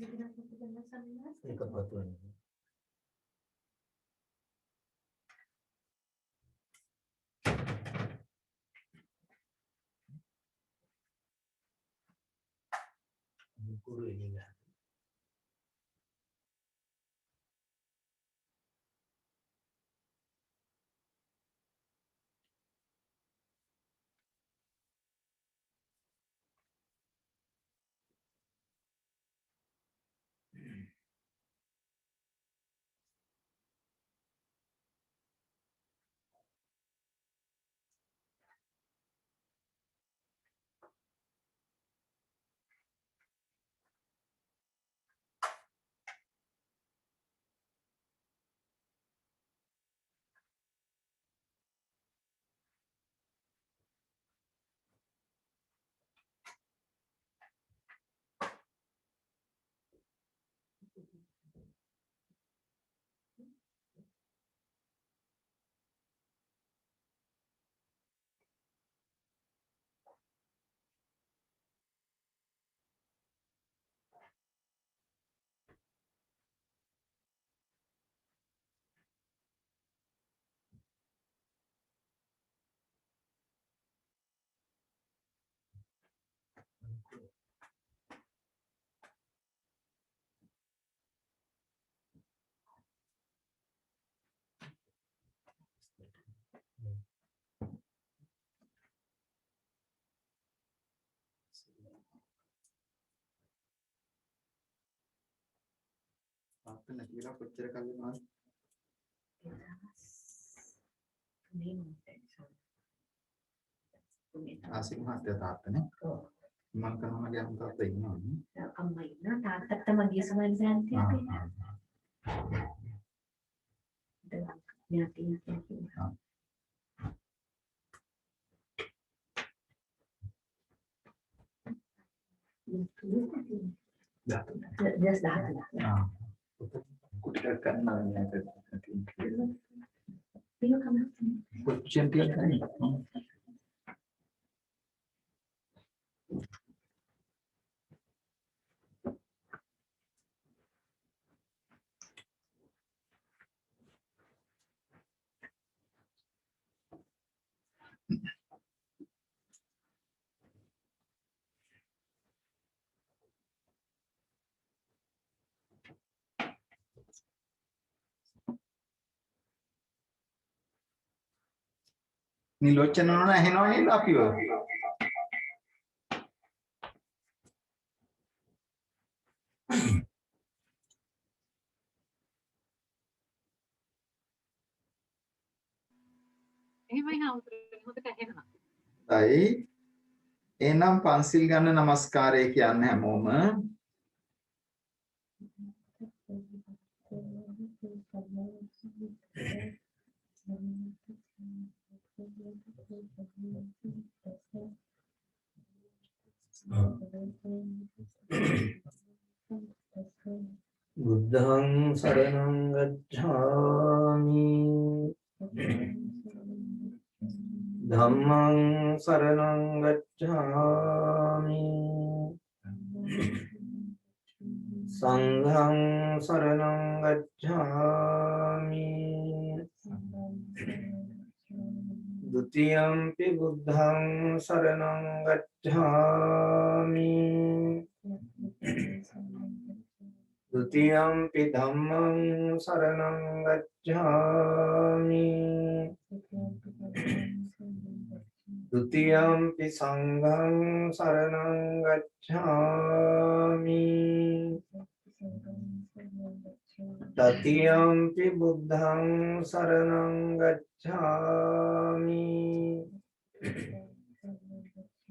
ඒක පතුරන්නේ. මුකුරු එන්නේ. आपने नतीजा पिक्चर का भी मान आसिक मारते था आपने मन करना मगे हम तो सही ना अम्मा इतना ताकत तक मगे समझ जानते हैं याती just dah कुछ करना नहीं है Tengok kamu. कुछ चैंपियन नहीं नीलोचन ना है ना ये लापियो ताई एनम पांसिल गන්න नमस्कारය කියන්නේ හැමෝම බුද්ධං සරණං ගච්ඡාමි ධම්මං සරණං ගච්ඡාමි සංඝං සරණං ගච්ඡාමි ဒုတိယံ පි බුද්ධං සරණං ගච්ඡාමි ဒုတိယံ පි ධම්මං සරණං ගච්ඡාමි ဒုတိယံ පි සංඝං සරණං ගච්ඡාමි တတိယံ පි බුද්ධං සරණං ගච්ඡාමි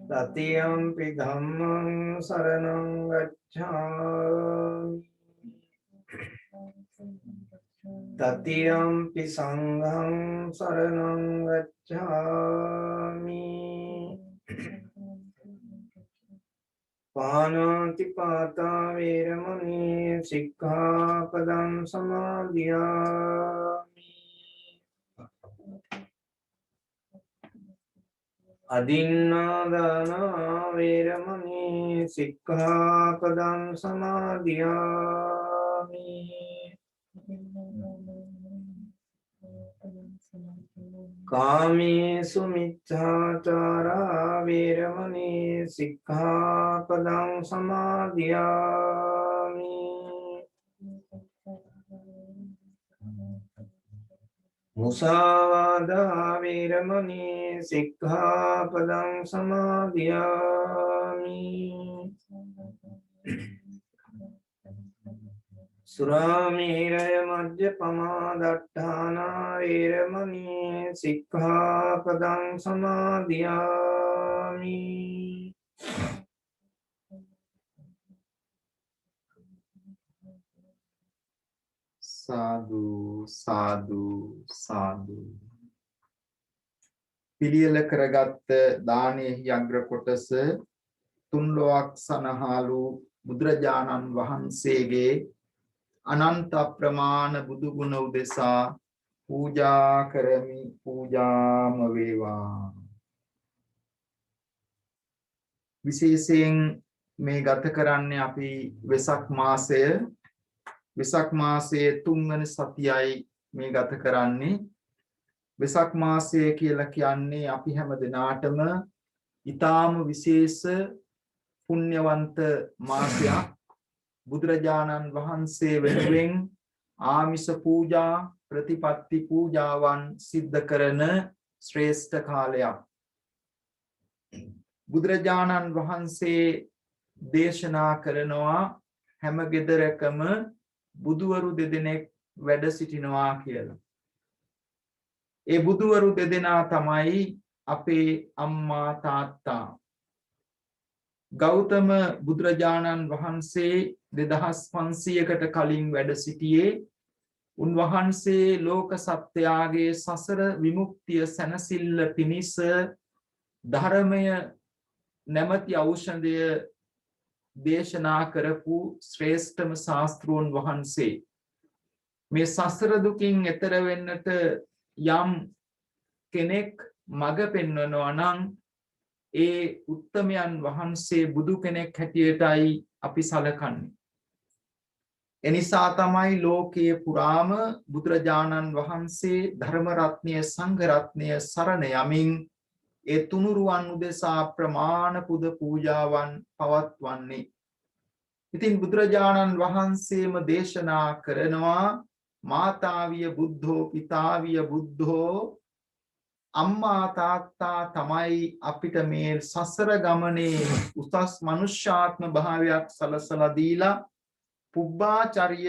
တတိယံ පි ධම්මං සරණං ගච්ඡාමි တတိယံ පි සංඝං සරණං ගච්ඡාමි ปานาติปาตา เวรมณี สิกขาปดัง สมาธิยามิ අදින්නාදාන වේරමණී සික්ඛාපදං සමාදියාමි. කාමේසු මිච්ඡාචාරා වේරමණී සික්ඛාපදං සමාදියාමි. මුසාවාදා වේරමණී සික්ඛාපදං සමාදියාමි. සුරාමේරය මජ්ජපමා දට්ඨානා වේරමණී සික්ඛාපදං සමාදියාමි. සාදු සාදු සාදු. පිළියෙල කරගත් දානයේ අග්‍ර කොටස තුන්ලොවක් සනහලු බුදුරජාණන් වහන්සේගේ අනන්ත ප්‍රමාණ බුදු ගුණ උදෙසා පූජා කරමි. පූජාම වේවා. විශේෂයෙන් මේ ගත කරන්නේ අපි වෙසක් මාසය. වෙසක් මාසයේ 3 වෙනි සතියයි මේ ගත කරන්නේ. වෙසක් මාසය කියලා කියන්නේ අපි හැම දිනාටම ඊටාම විශේෂ පුණ්‍යවන්ත මාසයක්. බුදුරජාණන් වහන්සේ වෙනුවෙන් ආමිස පූජා ප්‍රතිපත්ති පූජාවන් සිද්ධ කරන ශ්‍රේෂ්ඨ කාලයක්. බුදුරජාණන් වහන්සේ දේශනා කරනවා හැම ගෙදරකම බුදුවරු දෙදෙනෙක් වැඩ සිටිනවා කියලා. ඒ බුදුවරු දෙදෙනා තමයි අපේ අම්මා තාත්තා. ගෞතම බුදුරජාණන් වහන්සේ 2500කට කලින් වැඩ සිටියේ. උන්වහන්සේ ලෝක සත්‍යයේ සසර විමුක්තිය සැනසෙල්ල පිණිස ධර්මය නැමැති ඖෂධය දේශනා කරපු ශ්‍රේෂ්ඨම ශාස්ත්‍රෝන් වහන්සේ. මේ සසර දුකින් එතර වෙන්නට යම් කෙනෙක් මඟ පෙන්වනවා නම් ඒ උත්තමයන් වහන්සේ බුදු කෙනෙක් හැටියටයි අපි සලකන්නේ. එනිසා තමයි ලෝකයේ පුරාම බුදුරජාණන් වහන්සේ ධර්ම රත්නය සංඝ රත්නය සරණ යමින් ඒ තුනුරුවන් උදෙසා ප්‍රමාණ පුද පූජාවන් පවත්වන්නේ. ඉතින් බුදුරජාණන් වහන්සේම දේශනා කරනවා මාතාවිය බුද්ධෝ පිතාවිය බුද්ධෝ. අම්මා තාත්තා තමයි අපිට මේ සසර ගමනේ උසස් මනුෂ්‍යාත්ම භාවයක් සලසලා දීලා පුබ්බාචර්ය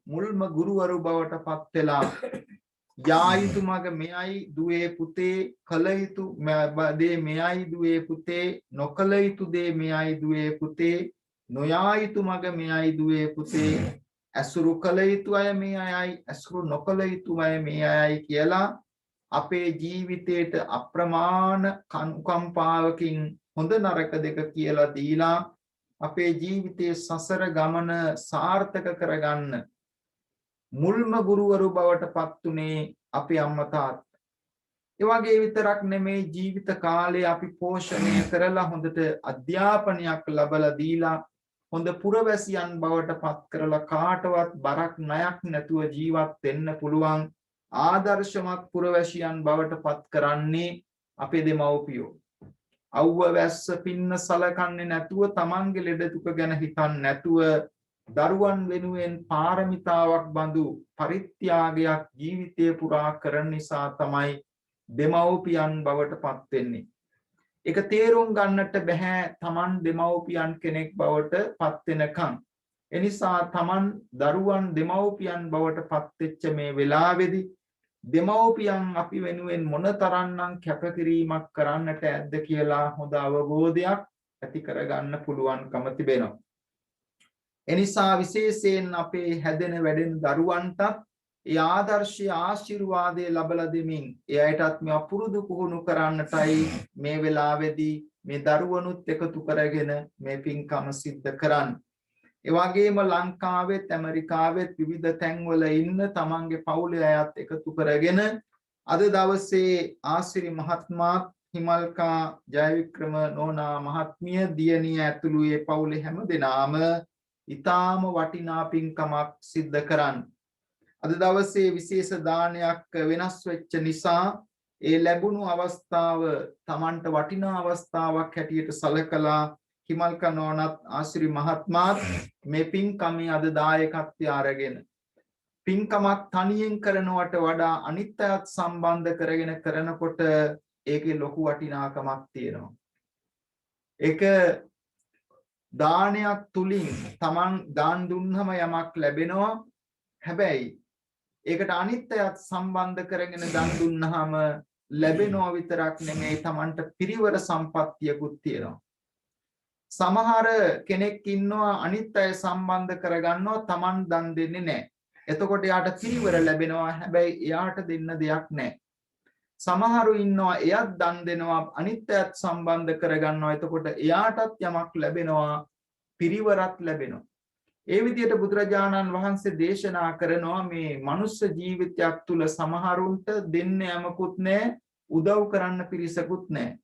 මුල්ම ගුරුවරු බවට පත් වෙලා යා යුතු මග මෙයයි දුවේ පුතේ, කල යුතු දේ මෙයයි දුවේ පුතේ, නොකල යුතු දේ මෙයයි දුවේ පුතේ, නොයා යුතු මග මෙයයි දුවේ පුතේ, ඇසුරු කල යුතු අය මේ අයයි, ඇසුරු නොකල යුතු අය මේ අයයි කියලා අපේ ජීවිතයට අප්‍රමාණ කම්පාවකින් හොඳ නරක දෙක කියලා දීලා අපේ ජීවිතයේ සසර ගමන සාර්ථක කරගන්න මුල්ම ගුරුවරු බවට පත් උනේ අපේ අම්මා තාත්තා. ඒ වගේ විතරක් නෙමේ ජීවිත කාලේ අපි පෝෂණය කරලා හොඳට අධ්‍යාපනයක් ලැබලා දීලා හොඳ පුරවැසියන් බවට පත් කරලා කාටවත් බරක් ණයක් නැතුව ජීවත් වෙන්න පුළුවන් ආදර්ශමත් පුරවැසියන් බවට පත් කරන්නේ අපේ දෙමව්පියෝ. අවුව වැස්ස පින්න සලකන්නේ නැතුව තමන්ගේ ලෙඩ දුක ගැන හිතන්නේ නැතුව දරුවන් වෙනුවෙන් පාරමිතාවක් බඳු පරිත්‍යාගයක් ජීවිතය පුරා කරන නිසා තමයි දෙමව්පියන් බවට පත් වෙන්නේ. ඒක තේරුම් ගන්නට බෑ තමන් දෙමව්පියන් කෙනෙක් බවට පත් වෙනකන්. එනිසා තමන් දරුවන් දෙමව්පියන් බවට පත් වෙච්ච මේ වෙලාවේදී දෙමව්පියන් අපි වෙනුවෙන් මොනතරම්නම් කැපකිරීමක් කරන්නට ඇද්ද කියලා හොඳ අවබෝධයක් ඇති කරගන්න පුළුවන්කම තිබෙනවා. එනිසා විශේෂයෙන් අපේ හැදෙන වැඩෙන දරුවන්ට ඒ ආදර්ශීය ආශිර්වාදයේ ලබලා දෙමින් එයටත් මේ අපුරුදු පුහුණු කරන්නටයි මේ වෙලාවේදී මේ දරුවනුත් එකතු කරගෙන මේ පින්කම සිද්ධ කරන්නේ. ඒ වගේම ලංකාවෙත් ඇමරිකාවෙත් විවිධ තැන්වල ඉන්න තමන්ගේ පවුලේ අයත් එකතු කරගෙන අද දවසේ ආසිරි මහත්මයා හිමල්කා ජයවික්‍රම නෝනා මහත්මිය දියණිය ඇතුළු ඒ පවුලේ හැම දෙනාම ඊටාම වටිනා පින්කමක් සිද්ධ කරන්න. අද දවසේ විශේෂ දානයක් වෙනස් වෙච්ච නිසා ඒ ලැබුණු අවස්ථාව Tamanට වටිනා අවස්ථාවක් හැටියට සලකලා හිමල්කා නෝනාත් ආශ්‍රි මහත්මාත් මේ පින්කමේ අද දායකත්වය අරගෙන පින්කමක් තනියෙන් කරනවට වඩා අනිත් අයත් සම්බන්ධ කරගෙන කරනකොට ඒකේ ලොකු වටිනාකමක් තියෙනවා. ඒක දානයක් තුලින් Taman දාන් දුන්නම යමක් ලැබෙනවා. හැබැයි ඒකට අනිත් අයත් සම්බන්ධ කරගෙන දන් දුන්නාම ලැබෙනවා විතරක් නෙමෙයි Tamanට පිරිවර සම්පත්තියකුත් තියෙනවා. සමහර කෙනෙක් ඉන්නවා අනිත් අය සම්බන්ධ කරගන්නවා Taman දන් දෙන්නේ නැහැ. එතකොට යාට පිරිවර ලැබෙනවා. හැබැයි එයාට දෙන්න දෙයක් නැහැ. සමහරු ඉන්නවා එයත් දන් දෙනවා අනිත් අයත් සම්බන්ධ කරගන්නවා. එතකොට එයාටත් යමක් ලැබෙනවා පිරිවරත් ලැබෙනවා. ඒ විදිහට බුදුරජාණන් වහන්සේ දේශනා කරනවා මේ මනුෂ්‍ය ජීවිතයක් තුල සමහරුන්ට දෙන්න යමකුත් නැහැ උදව් කරන්න පිරිසකුත් නැහැ.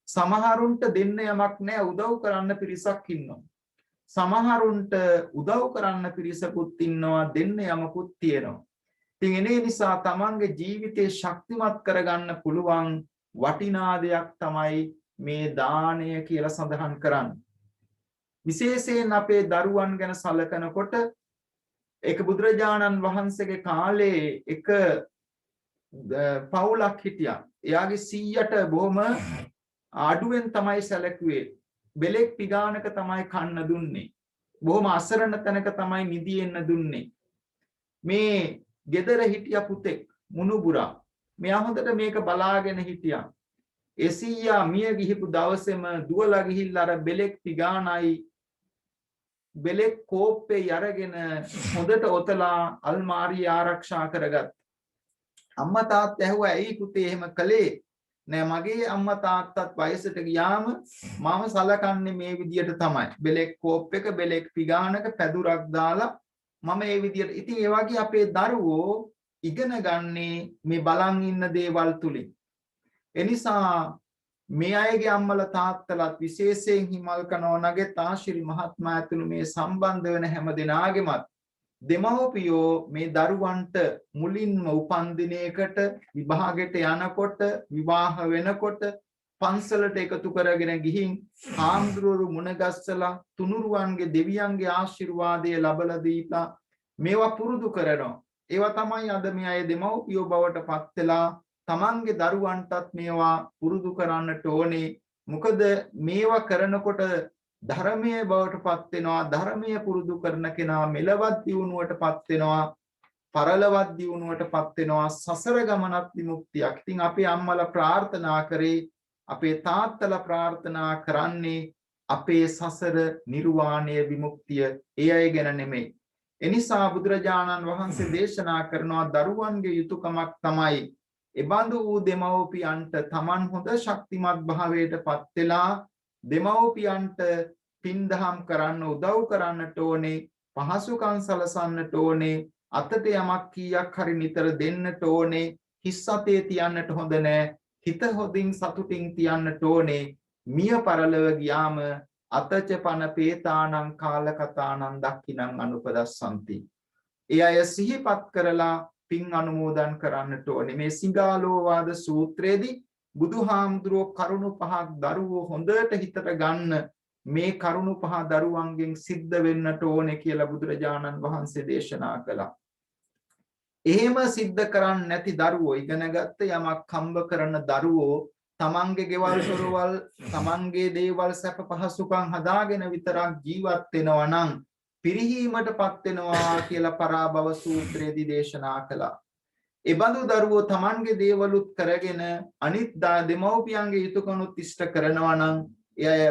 සමහරුන්ට දෙන්න යමක් නැහැ උදව් කරන්න පිරිසක් ඉන්නවා. සමහරුන්ට උදව් කරන්න පිරිසකුත් ඉන්නවා දෙන්න යමකුත් තියෙනවා. ඉතින් ඒ නිසා තමන්ගේ ජීවිතේ ශක්තිමත් කරගන්න පුළුවන් වටිනා දෙයක් තමයි මේ දානය කියලා සඳහන් කරන්නේ. විශේෂයෙන් අපේ දරුවන් ගැන සලකනකොට ඒක බුදුරජාණන් වහන්සේගේ කාලේ එක පවුලක් හිටියා. එයාගේ 100ට බොහොම අඩුවෙන් තමයි සැලකුවේ. බෙලෙක් පිගානක තමයි කන්න දුන්නේ. බොහොම අසරණ තැනක තමයි නිදියෙන්න දුන්නේ. මේ ගෙදර හිටිය පුතෙක් මුණුබුරා. මෙයා හොඳට මේක බලාගෙන හිටියා. ඒ 100 මිය ගිහිපු දවසේම දුවලා ගිහිල්ලා අර බෙලෙක් පිගානයි බෙලෙක් කෝප්පේ අරගෙන හොඳට ඔතලා අල්මාරිය ආරක්ෂා කරගත්. අම්මා තාත්තා ඇහුවා ඇයි පුතේ එහෙම කළේ? නෑ මගේ අම්මා තාත්තත් වයසට ගියාම මම සලකන්නේ මේ විදියට තමයි. බෙලෙක් කෝප් එක බෙලෙක් පිගානක පැදුරක් දාලා මම මේ විදියට. ඉතින් ඒ වගේ අපේ දරුවෝ ඉගෙන ගන්නේ මේ බලන් ඉන්න දේවල් තුලින්. එනිසා මේ අයගේ අම්මලා තාත්තලාත් විශේෂයෙන් හිමල්කා නෝනාගේ තාශිරි මහත්මයා ඇතුළු මේ සම්බන්ධ වෙන හැම දෙනාගේමත් දෙමව්පියෝ මේ දරුවන්ට මුලින්ම උපන් දිනයකට විභාගයට යනකොට විවාහ වෙනකොට පන්සලට එකතු කරගෙන ගිහින් ආම්ද්‍රවරු මුණ ගැස්සලා තුනුරුවන්ගේ දෙවියන්ගේ ආශිර්වාදය ලබලා දීලා මේවා පුරුදු කරනවා. ඒවා තමයි අද මේ අය දෙමව්පියෝ බවට පත් වෙලා තමන්ගේ දරුවන්ටත් මේවා පුරුදු කරන්නට ඕනේ. මොකද මේවා කරනකොට ධර්මයේ බවට පත් වෙනවා. ධර්මයේ පුරුදු කරන කෙනා මෙලවත් දියුණුවට පත් වෙනවා. පරලොවත් දියුණුවට පත් වෙනවා. සසර ගමනත් විමුක්තියක්. ඉතින් අපේ අම්මලා ප්‍රාර්ථනා කරේ අපේ තාත්තලා ප්‍රාර්ථනා කරන්නේ අපේ සසර නිර්වාණය විමුක්තිය ඒ අය ගැන නෙමෙයි. එනිසා බුදුරජාණන් වහන්සේ දේශනා කරනවා දරුවන්ගේ යුතුයකමක් තමයි එබඳු වූ දෙමව්පියන්ට තමන් හොඳ ශක්තිමත් භාවයට පත් වෙලා දෙමව්පියන්ට පින්දහම් කරන්න උදව් කරන්නට ඕනේ. පහසුකම් සලසන්නට ඕනේ. අතට යමක් කීයක් හරි නිතර දෙන්නට ඕනේ. හිස් අතේ තියන්නට හොඳ නැහැ. හිත හොදින් සතුටින් තියන්නට ඕනේ. මිය පරලව ගියාම අතච පන පේතානං කාලකතානං දක්ඛිනං අනුපදස්සන්ති. ඒ අය සිහිපත් කරලා පින් අනුමෝදන් කරන්නට ඕනේ. මේ සිඟාලෝවාද සූත්‍රයේදී බුදුහාමුදුරුවෝ කරුණු පහක් දරුවෝ හොඳට හිතට ගන්න මේ කරුණු පහ දරුවන්ගෙන් සිද්ධ වෙන්නට ඕනේ කියලා බුදුරජාණන් වහන්සේ දේශනා කළා. එහෙම සිද්ධ කරන්නේ නැති දරුවෝ ඉගෙනගත්ත යමක් හම්බ කරන දරුවෝ තමන්ගේ ගෙවල් දොරවල් තමන්ගේ දේවල් සැප පහසුකම් හදාගෙන විතරක් ජීවත් වෙනවා නම් පිරිහීමටපත් වෙනවා කියලා පරාභව සූත්‍රයේදී දේශනා කළා. ඒ බඳු දරුවෝ තමන්ගේ දේවලුත් කරගෙන අනිත් දෙමව්පියන්ගේ යුතුයකනුත් ඉෂ්ට කරනවා නම් එය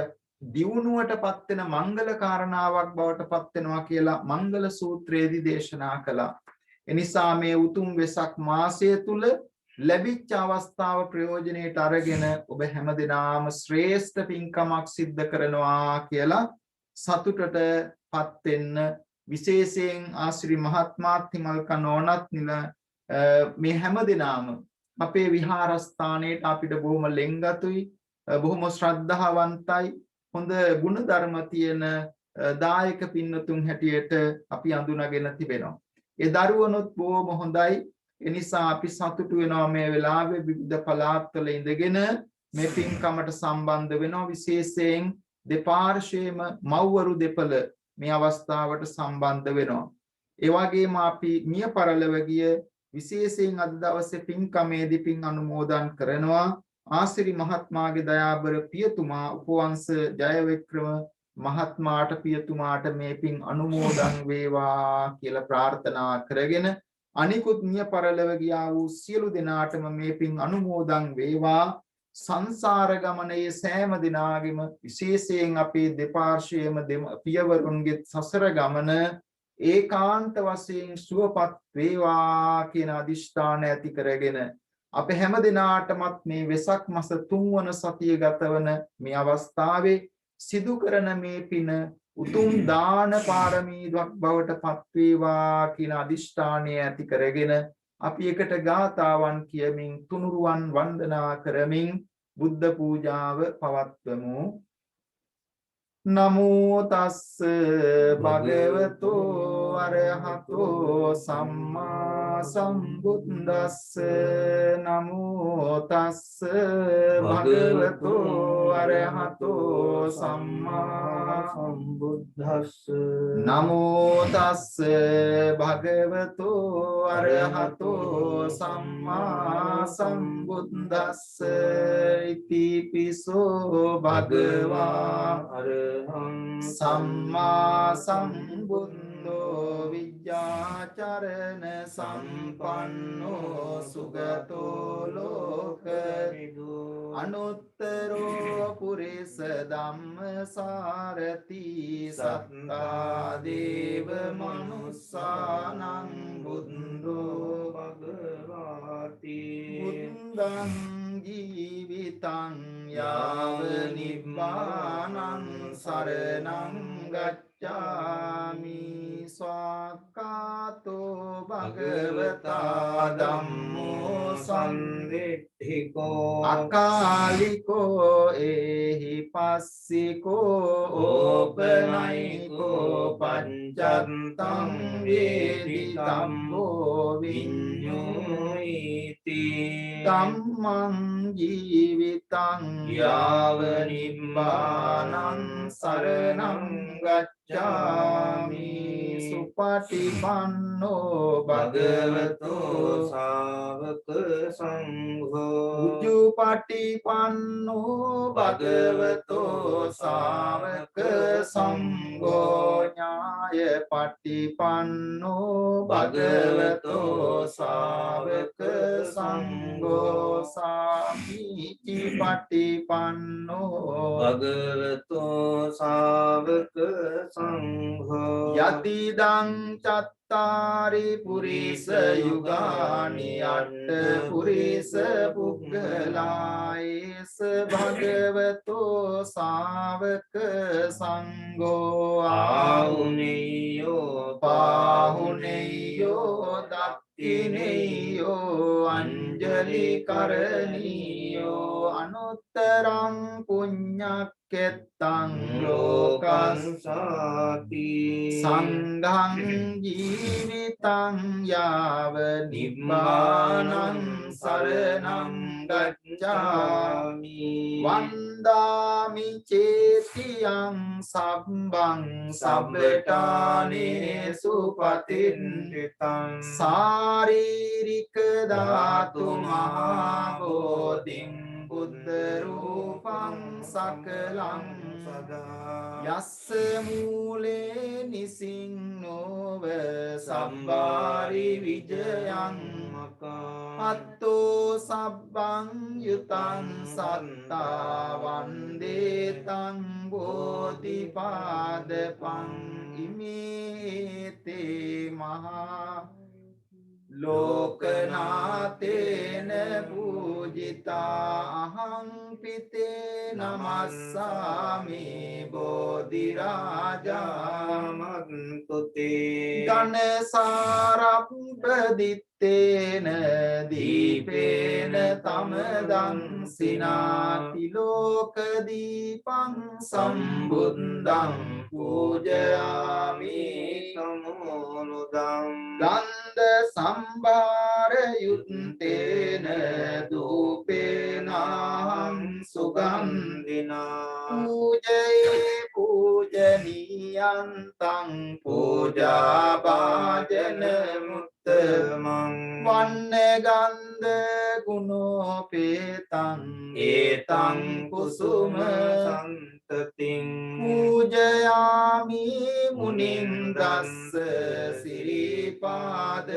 දියුණුවටපත් වෙන මංගල කාරණාවක් බවට පත් වෙනවා කියලා මංගල සූත්‍රයේදී දේශනා කළා. එනිසා මේ උතුම් වෙසක් මාසය තුල ලැබිච්ච අවස්ථාව ප්‍රයෝජනෙට අරගෙන ඔබ හැමදෙනාම ශ්‍රේෂ්ඨ පින්කමක් සිද්ධ කරනවා කියලා සතුටටපත් වෙන්න. විශේෂයෙන් ආශ්‍රි මහත්මාත් හිමල්කා නෝනත් නිල මේ හැමදෙනාම අපේ විහාරස්ථානයට අපිට බොහොම ලෙන්ගතුයි, බොහොම ශ්‍රද්ධාවන්තයි, හොඳ ගුණ ධර්ම තියෙන දායක පින්නතුන් හැටියට අපි අඳුනගෙන තිබෙනවා. ඒ දරුවනොත් බොහොම හොඳයි. ඒ නිසා අපි සතුටු වෙනවා මේ වෙලාවේ විවිධ පළාත්වල ඉඳගෙන මේ පින්කමට සම්බන්ධ වෙනවා. විශේෂයෙන් දෙපාර්ශ්වයේම මව්වරු දෙපළ මේ අවස්ථාවට සම්බන්ධ වෙනවා. ඒ වගේම අපි මිය පරලොව ගිය විශේෂයෙන් අද දවසේ පින්කමේදී පින් අනුමෝදන් කරනවා ආසිරි මහත්මයාගේ දයාබර පියතුමා උපවංශ ජයවික්‍රම මහත්මයාට පියතුමාට මේ පින් අනුමෝදන් වේවා කියලා ප්‍රාර්ථනා කරගෙන අනිකුත් මිය පරලොව ගියා වූ සියලු දෙනාටම මේ පින් අනුමෝදන් වේවා. සංසාර ගමනේ සෑම දිනාගෙම විශේෂයෙන් අපේ දෙපාර්ශ්වයේම පියවරුන්ගේ සසර ගමන ඒකාන්ත වශයෙන් සුවපත් වේවා කියන අදිෂ්ඨාන ඇති කරගෙන අප හැම දිනාටමත් මේ වෙසක් මාස 3 වන සතිය ගතවන මේ අවස්ථාවේ සිදු කරන මේ පින උතුම් දාන පාරමීයක් බවට පත් වේවා කියන අදිෂ්ඨානය ඇති කරගෙන අපි එකට ගාථාවන් කියමින් තුනුරුවන් වන්දනා කරමින් බුද්ධ පූජාව පවත්වමු. නමෝ තස්ස භගවතෝ අරහතෝ සම්මා සම්බුද්දස්ස. නමෝ තස්ස භගවතෝ අරහතෝ සම්මා සම්බුද්දස්ස. නමෝ තස්ස භගවතෝ අරහතෝ සම්මා සම්බුද්දස්ස. ඉතිපිසෝ භගවා සම්මා සම්බුද්ධෝ විජ්ජාචරණ සම්පන්නෝ සුගතෝ ලෝකවිදු අනුත්තරෝ පුරිස ධම්මසාරති සත්තා දේව මනුස්සානං බුද්ධෝ භගවාති. බුද්ධං ජීවිතං යාව නිබ්බානං සරණං ගච්ඡාමි. ස්වාක්ඛාතෝ භගවතා ධම්මෝ සම්දිට්ඨිකෝ අකාලිකෝ එහි පස්සිකෝ ඕපනයිකෝ පංචත්තං වේදිතම්මෝ විඤ්ඤෝයිති. ධම්මං ජීවිතං යාව නිබ්බානං සරණං ගච්ඡාමි. සුපටිපන්නෝ භගවතෝ ශාවක සංඝෝ උජුපටිපන්නෝ භගවතෝ ශාවක සංඝෝ ඥාය පටිපන්නෝ භගවතෝ ශාවක සංඝෝ සාමීචි පටිපන්නෝ භගවතෝ ශාවක සංඝෝ. යතිදං චත්තාරි පුරිස යුගානි අට්ඨ පුරිස පුග්ගලායේස භගවතෝ ශාවක සංඝෝ ආහුනේයෝ පාහුනේයෝ දක්ඛිනේයෝ අංජලි කරණීයෝ අනුත්තරං පුඤ්ඤක්ඛෙත්තං ලෝකං සාති. සංඝං ජීවිතං යාව නිබ්බානං සරණං ගච්ඡාමි. වන්දාමි චේතියං සබ්බං සබ්බඨානේසු පතින්දිතං සාරීරික ධාතු මහා බෝධිං බුද්ධ රූපං සකලං සදා. යස්ස මූලේ නිසින්නෝව සම්බාරි විජයං අත්තෝ සබ්බං යුතං සත්තා වන්දේතං බෝධිපාදපං. ඉමේතේ මහා ලෝකනාතේන පූජිතා අහං පිතේ නමස්සාමි බෝධිරාජා මන්තුතේ. ඝනසාරප්පදිත් චිත්තේන දීපේන තමදං සිනාති ලෝක දීපං සම්බුද්ධං පූජයාමි සමෝනුදං ගන්ධ සම්භාර යුත්තේන දූපේනහං සුගන්ධිනා පූජයේ පූජනීයන්තං පූජා භාජන මුත්තමං වන්න ගන්ධ ගුණෝපේතං ඒතං කුසුම සන්තතින් පූජයාමි මුනින්දස්ස සිරිපාද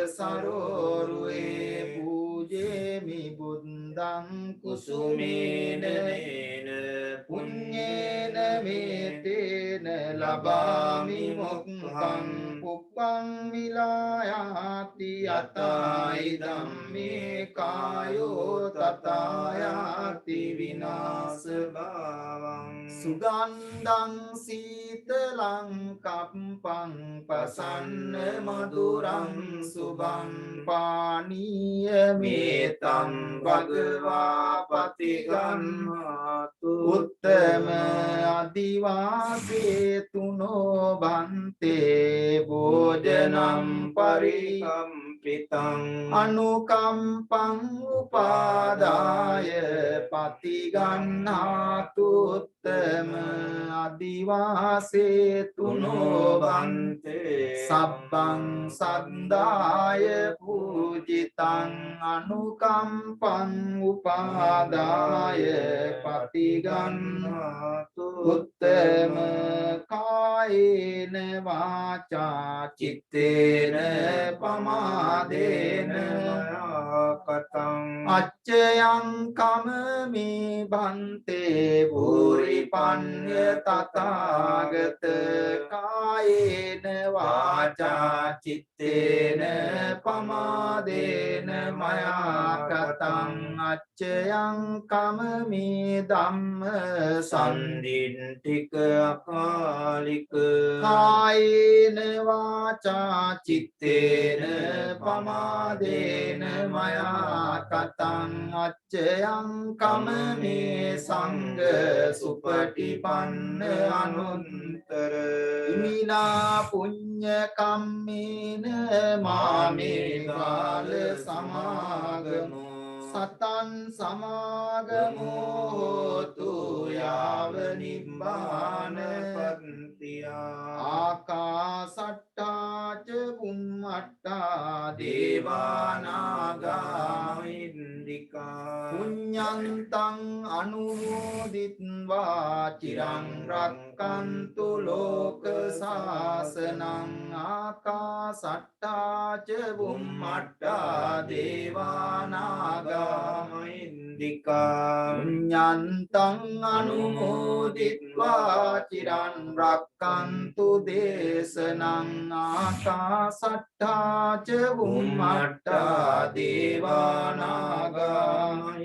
සරෝරුවේ පූජේමි බුද්ධං කුසුමේන නේන පුඤ්ඤේන මේතේන ලබාමි මොක්ඛං පුප්පං විලායාති යතයි ධම්මේ කායෝ තථායාති විනාශ භාවං සුගන්ධං සීතලං කම්පං පසන්න මధుරං සුභං පානීය මේතං භගවා පතිගන්හාතු උත්තම අදිවාසේ තුනෝ බන්තේ භෝජනම් පරිකම්පිතං අනුකම්පං උපාදාය පතිගන්හාතු උත්තම අදිවාසේ තුනෝ බන්තේ සබ්බං සද්දාය පූජිතං අනුකම්පං උපාදාය පතිගන්හාතු උත්තම කායේන වාචා චිත්තේන පමාදේන කතං අච්චයං කමමේ භන්තේ භූරි පඤ්ඤ තථාගත කායේන වාචා චිත්තේන පමාදේන මයා කතං අච්චයං කමමේ ධම්ම සම්දින්තික අකාලික කායේන වාචා චිත්තේන පමාදේන මයා කතං අච්චයං කමමේ සංඝ සුපටිපන්න අනුත්තර ඉමිනා පුඤ්ඤ කම්මේන මාමේ කාල සමාගමෝ සතං සමාගමෝ හෝතු යාව නිබ්බාන පන්තියා ආකාසට්ටා ච බුම්මට්ටා දේවානාගා ඉන්දිකා පුඤ්ඤන්තං අනුමෝදිත්වා චිරං රක්칸තු ලෝක සාසනං ආකාසට්ටා ච බුම්මට්ටා දේවානාගා ඉන්දිකා පුඤ්ඤන්තං අනුමෝදිත්වා චිරං රක්칸තු දේශනං ආකාසට්ටා ච බුම්මට්ටා දේවානාගා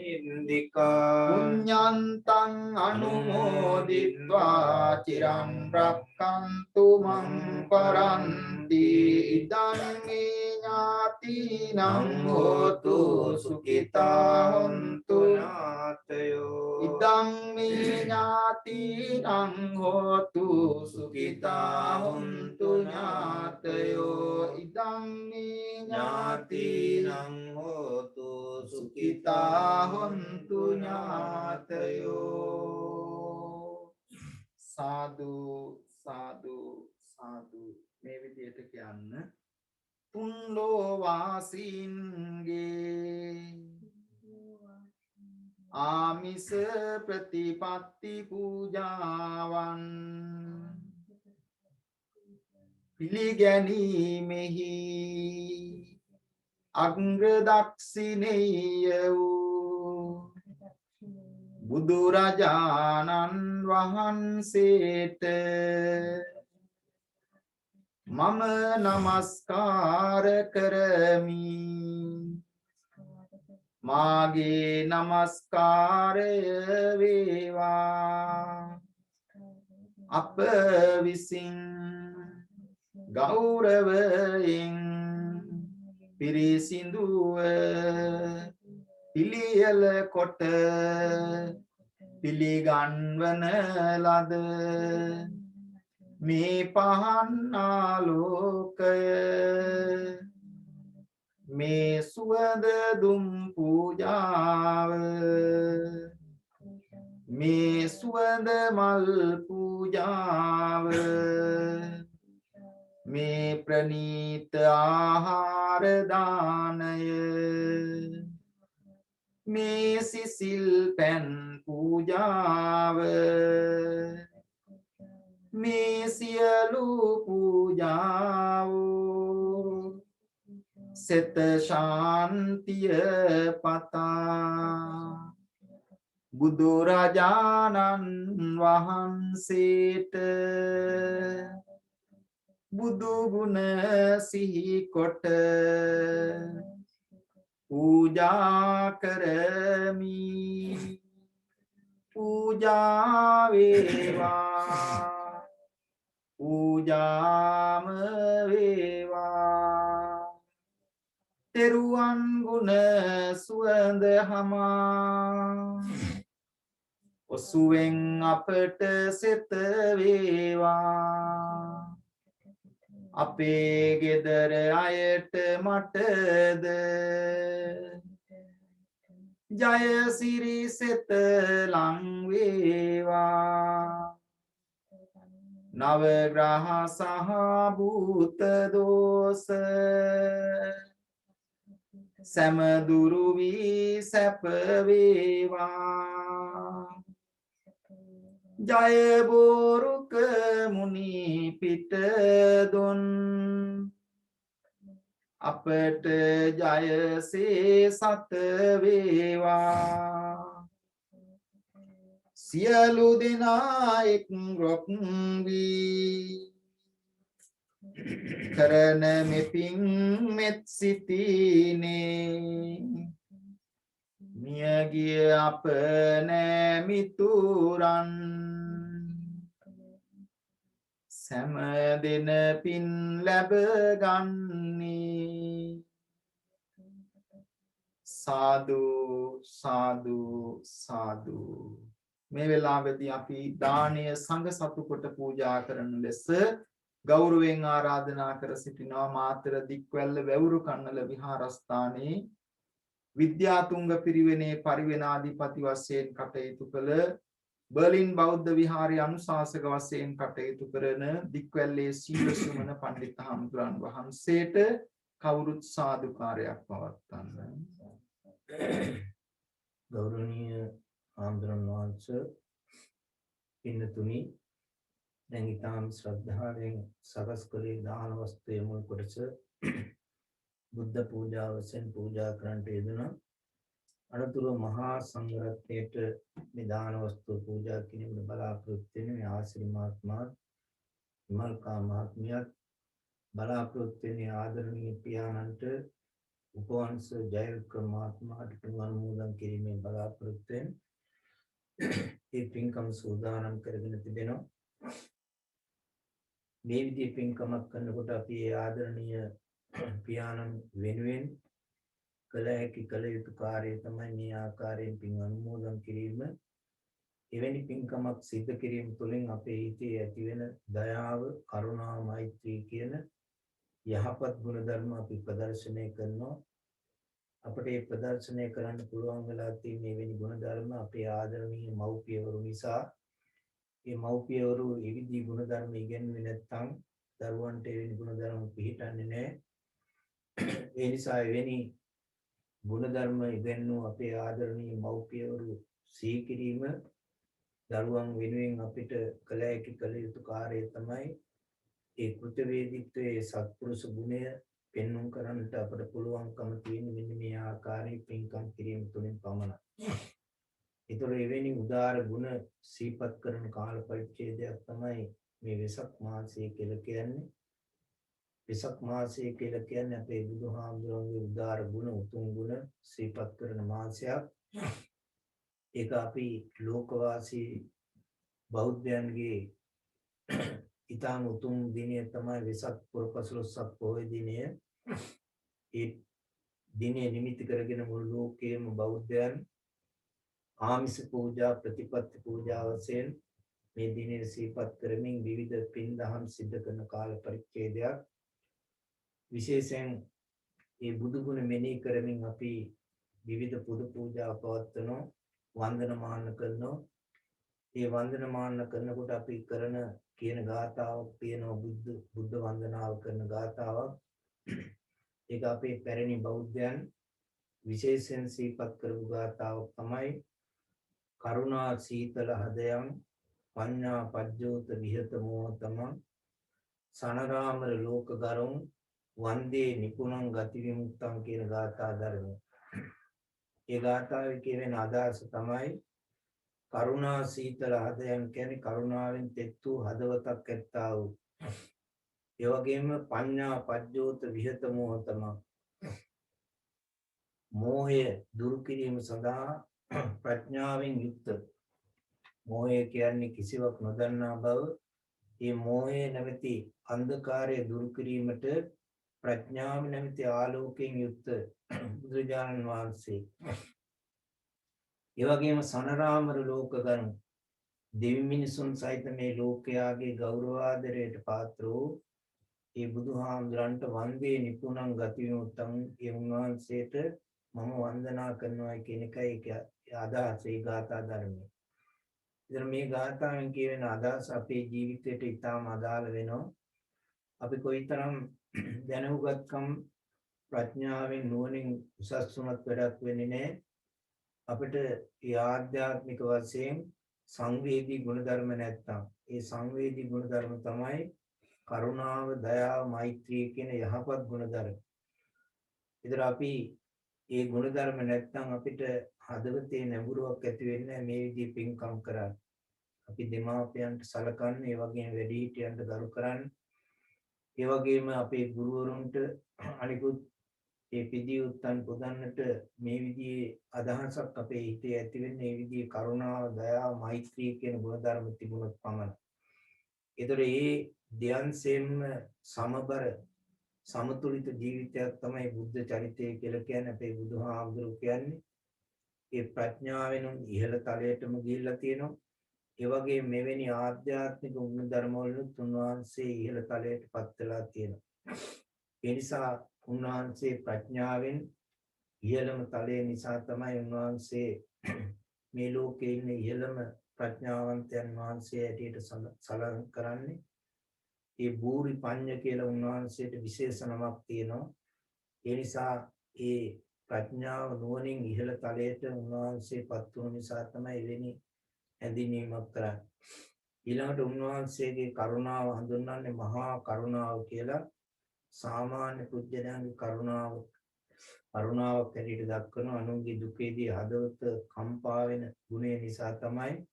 ඉන්දිකා පුඤ්ඤන්තං අනුමෝදිත්වා චිරං රක්칸තු මං පරන්ති ඉදං ඥාතිනං හෝතු සුඛිතා හොන්තු ඥාතයෝ ඉදං ඥාතිනං හෝතු සුඛිතා හොන්තු ඥාතයෝ ඉදං ඥාතිනං හෝතු සුඛිතා හොන්තු ඥාතයෝ සාදු සාදු සාදු මේ විදියට කියන්න තුන් ලෝවාසීන්ගේ ආමිස ප්‍රතිපත්ති පූජාවන් පිළිගැනීමෙහි අග්‍රදක්ෂිනේය වූ බුදුරජාණන් වහන්සේට මම නමස්කාර කරමි මාගේ නමස්කාරය වේවා අප විසින් ගෞරවයෙන් පිරිසිදුව පිළියෙල කොට පිළිගන්වන ලද මේ පහන් ආලෝකය මේ සුවඳ දුම් පූජාව මේ සුවඳ මල් පූජාව මේ ප්‍රණීත ආහාර දානය මේ සිසිල් පැන් පූජාව මේ සියලු පූජාව සෙත ශාන්තිය පතා බුදුරජාණන් වහන්සේට බුදු ගුණ සිහි කොට පූජා කරමි පූජා වේවා පූජාම වේවා තෙරුවන් ගුණ සුවඳ හමා ඔසුවෙන් අපට සෙත වේවා අපේ ගෙදර අයට මටද ජය සිරි සෙත ලං වේවා නවග්‍රහ සහ භූත දෝෂ සැමදුරු වී සැප වේවා ජය බෝරුක මුනි පිට දුන් අපට ජයසේ සත වේවා සියලු දෙනා එක් රොක් වී කරන මෙපින් මෙත් සිටිනේ මියගිය අප නෑමිතුරන් සෑම දෙන පින් ලැබ ගන්නේ සාදු සාදු සාදු මේ වෙලාවේදී අපි දානීය සංඝ සතු කොට පූජා කරන ලෙස ගෞරවයෙන් ආරාධනා කර සිටිනවා මාතර දික්වැල්ල වැවුරු කන්නල විහාරස්ථානයේ විද්‍යාතුංග පිරිවෙනේ පරිවෙනාධිපති වශයෙන් කටයුතු කළ බර්ලින් බෞද්ධ විහාරයේ අනුශාසක වශයෙන් කටයුතු කරන දික්වැල්ලේ සීල සුමන පඬිත් හාමුදුරන් වහන්සේට කවුරුත් සාදුකාරයක් පවත්වන්න. ගෞරවනීය හාමුදුරන් වහන්සේ පින්නතුනි දැන් ඊටාම් ශ්‍රද්ධාවෙන් සකස් කළේ දාන වස්තුවේ මුල් කොටස බුද්ධ පූජාව වශයෙන් පූජා කරන්නට යෙදුණා. අනතුරු මහා සංඝරත්නයට මේ දාන වස්තු පූජා කිරීමට බලාපොරොත්තු වෙන මේ ආශ්‍රී මහත්මයා විමල්කා මහත්මියත් බලාපොරොත්තු වෙන ආදරණීය පියාණන්ට උපවංශ ජයවික්‍රම මහත්මයාට පින් අනුමෝදන් කිරීමෙන් බලාපොරොත්තු වෙන ඒ පින්කම් සූදානම් කරගෙන තිබෙනවා. මේ විදිහේ පින්කමක් කරනකොට අපි ආදරණීය පියාණන් වෙනුවෙන් කළ හැකි කළ යුතු කාර්යය තමයි මේ ආකාරයෙන් පින් අනුමෝදන් කිරීම. එවැනි පින්කමක් සිදු කිරීම තුළින් අපේ හිතේ ඇතිවෙන දයාව, කරුණාව, මෛත්‍රී කියන යහපත් ගුණ ධර්ම අපි ප්‍රදර්ශනය කරනවා. අපිට මේ ප්‍රදර්ශනය කරන්න පුළුවන් වෙලා තියෙන එවැනි ගුණ ධර්ම අපේ ආදරණීය මව්පියවරු නිසා. මේ මව්පියවරු එවිදී ගුණ ධර්ම ඉගෙනුවේ නැත්නම් දරුවන්ට එවැනි ගුණ ධර්ම පිළිටන්නේ නැහැ. ඒ නිසා එවැනි ගුණ ධර්ම ඉගෙනු අපේ ආදරණීය මව්පියවරු සිහි කිරීම දරුවන් වෙනුවෙන් අපිට කළ හැකි කළ යුතු කාර්යය තමයි ඒ කෘතවේදීත්වයේ සත්පුරුෂ ගුණය පෙන්වන්න කරන්නට අපට පුළුවන්කම තියෙන මෙන්න මේ ආකාරයෙන් පින්කම් කිරීම තුළින් පමණයි. ඒතර එවැනි උදාර ගුණ සිහිපත් කරන කාල පරිච්ඡේදයක් තමයි මේ වෙසක් මාසය කියලා කියන්නේ. වෙසක් මාසය කියලා කියන්නේ අපේ බුදුහාමුදුරන්ගේ උදාර ගුණ, උතුම් ගුණ සිහිපත් කරන මාසයක්. ඒක අපි ලෝකවාසී බෞද්ධයන්ගේ ඊටම උතුම් දිනය තමයි වෙසක් පුර 15ක් පොහොය දිනය. ඒ දිනේ නිමිති කරගෙන මුළු ලෝකයේම බෞද්ධයන් ආමිස පූජා ප්‍රතිපත්ති පූජා වශයෙන් මේ දිනේ සිහිපත් කරමින් විවිධ පින් දහම් සිද්ධ කරන කාල පරිච්ඡේදයක් විශේෂයෙන් මේ බුදු ගුණ මෙනෙහි කරමින් අපි විවිධ පුද පූජා පවත්වනවා වන්දනමාන කරනවා ඒ වන්දනමාන කරනකොට අපි කරන කියන ගාථාවක් තියෙනවා බුද්ධ වන්දනාව කරන ගාථාවක් ඒක අපේ පැරණි බෞද්ධයන් විශේෂයෙන් සිහිපත් කරපු ගාථාවක් තමයි කරුණා සීතල හදයන් පඤ්ඤා පජ්ජෝත විහෙත මොහතම සනරාමර ලෝක ගරුන් වන්දේ නිපුණං ගති විමුක්තං කියන ගාථා ධර්මය. ඒ ගාථාවේ කියන අදහස තමයි කරුණා සීතල හදයන් කියන්නේ කරුණාවෙන් තෙත් වූ හදවතක් ඇත්තා වූ. ඒ වගේම පඤ්ඤා පජ්ජෝත විහෙත මොහතම මෝහය දුරු කිරීම සඳහා ප්‍රඥාවෙන් යුක්ත. මෝහය කියන්නේ කිසිවක් නොදන්නා බව. මේ මෝහය නැමැති අන්ධකාරය දුරු කිරීමට ප්‍රඥාව නැමැති ආලෝකයෙන් යුක්ත බුදුරජාණන් වහන්සේ. ඒ වගේම සනරාමර ලෝක ගරු දෙවි මිනිසුන් සහිත මේ ලෝකයාගේ ගෞරවාදරයට පාත්‍ර වූ ඒ බුදුහාමුදුරන්ට වන්දේ නිපුණං ගති විමුක්තං ඒ උන්වහන්සේට මම වන්දනා කරනවා කියන එකයි ඒක අදහස ඒ ගාථා ධර්මයේ. ඉතින් මේ ගාථාවෙන් කියන අදහස අපේ ජීවිතයට ඉතාම අදාළ වෙනවා. අපි කොයිතරම් දැනුගත්කම් ප්‍රඥාවෙන් නුවණින් උසස් වුණත් වැඩක් වෙන්නේ නැහැ. අපිට ඒ ආධ්‍යාත්මික වශයෙන් සංවේදී ගුණධර්ම නැත්තම් ඒ සංවේදී ගුණධර්ම තමයි කරුණාව, දයාව, මෛත්‍රිය කියන යහපත් ගුණධර්ම. ඉතින් අපි ඒ ගුණධර්ම නැත්තම් අපිට හදවතේ නැඹුරුවක් ඇති වෙන්නේ මේ විදිහේ පින්කම් කරා. අපි දෙමාපියන්ට සලකන්නේ, ඒ වගේම වැඩිහිටියන්ට ගරු කරන්නේ, ඒ වගේම අපේ ගුරුවරුන්ට අනිකුත් ඒ පිදී උත්තන් පුදන්නට මේ විදිහේ අදහසක් අපේ හිතේ ඇති වෙන්නේ මේ විදිහේ කරුණාව, දයාව, මෛත්‍රිය කියන ගුණධර්ම තිබුණොත් පමණයි. ඒතර මේ ධ්‍යානසෙම සමබර සමතුලිත ජීවිතයක් තමයි බුද්ධ චරිතය කියලා කියන්නේ. අපේ බුදුහාමුදුරු කියන්නේ ඒ ප්‍රඥාවෙන් ඉහළ තලයටම ගිහිල්ලා තියෙනවා. ඒ වගේ මෙවැනි ආධ්‍යාත්මික ගුණධර්ම වලින් උන්වහන්සේ ඉහළ තලයටපත් වෙලා තියෙනවා. ඒ නිසා උන්වහන්සේ ප්‍රඥාවෙන් ඉහළම තලයේ නිසා තමයි උන්වහන්සේ මේ ලෝකේ ඉන්න ඉහළම ප්‍රඥාවන්තයන් වහන්සේ ඇටියට සලකන් කරන්නේ. ඒ බූරි පඤ්ඤ කියලා උන්වහන්සේට විශේෂ නමක් තියෙනවා. ඒ නිසා ඒ ප්‍රඥාව නුවණින් ඉහළ තලයට උන්වහන්සේපත් වුන නිසා තමයි එවැනි හැඳින්වීමක් කරන්නේ. ඊළඟට උන්වහන්සේගේ කරුණාව හඳුන්වන්නේ මහා කරුණාව කියලා. සාමාන්‍ය පුජ්‍යලයන්ගේ කරුණාවක් ඇටියට දක්වන අනුන්ගේ දුකේදී හදවත කම්පා වෙන ගුණය නිසා තමයි